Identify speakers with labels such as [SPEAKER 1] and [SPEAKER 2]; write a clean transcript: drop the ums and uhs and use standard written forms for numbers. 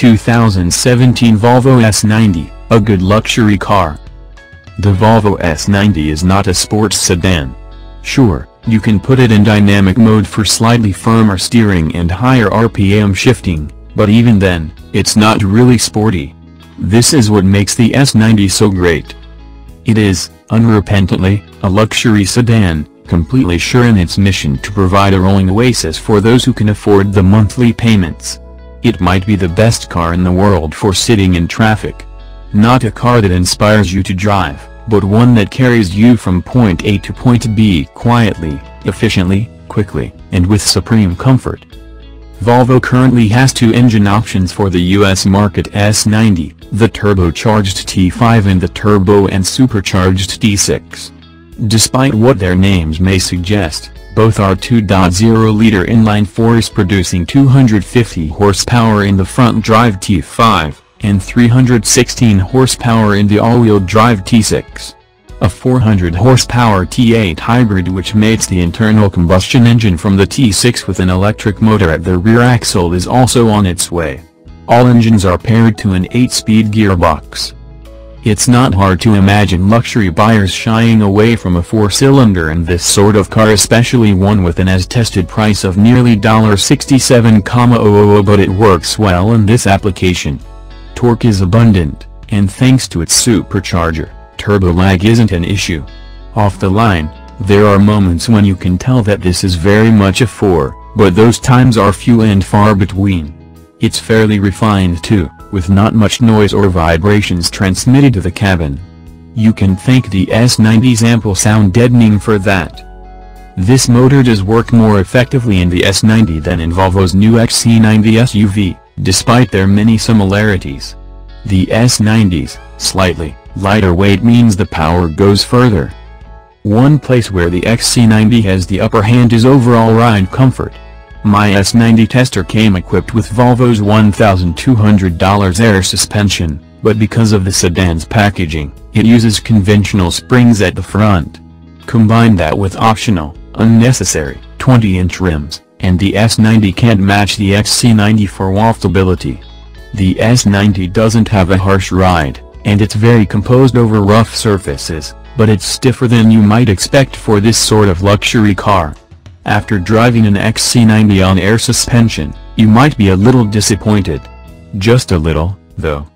[SPEAKER 1] 2017 Volvo S90, a good luxury car. The Volvo S90 is not a sports sedan. Sure, you can put it in dynamic mode for slightly firmer steering and higher RPM shifting, but even then, it's not really sporty. This is what makes the S90 so great. It is, unrepentantly, a luxury sedan, completely sure in its mission to provide a rolling oasis for those who can afford the monthly payments. It might be the best car in the world for sitting in traffic. Not a car that inspires you to drive, but one that carries you from point A to point B quietly, efficiently, quickly, and with supreme comfort. Volvo currently has two engine options for the US market: S90, the turbocharged T5 and the turbo and supercharged T6. Despite what their names may suggest, both are 2.0-liter inline-fours producing 250 horsepower in the front-drive T5, and 316 horsepower in the all-wheel drive T6. A 400 horsepower T8 hybrid which mates the internal combustion engine from the T6 with an electric motor at the rear axle is also on its way. All engines are paired to an 8-speed gearbox. It's not hard to imagine luxury buyers shying away from a 4-cylinder in this sort of car, especially one with an as-tested price of nearly $67,000, but it works well in this application. Torque is abundant, and thanks to its supercharger, turbo lag isn't an issue. Off the line, there are moments when you can tell that this is very much a 4, but those times are few and far between. It's fairly refined too, with not much noise or vibrations transmitted to the cabin. You can thank the S90's ample sound deadening for that. This motor does work more effectively in the S90 than in Volvo's new XC90 SUV, despite their many similarities. The S90's slightly lighter weight means the power goes further. One place where the XC90 has the upper hand is overall ride comfort. My S90 tester came equipped with Volvo's $1,200 air suspension, but because of the sedan's packaging, it uses conventional springs at the front. Combine that with optional, unnecessary, 20-inch rims, and the S90 can't match the XC90 for walkability. The S90 doesn't have a harsh ride, and it's very composed over rough surfaces, but it's stiffer than you might expect for this sort of luxury car. After driving an XC90 on air suspension, you might be a little disappointed. Just a little, though.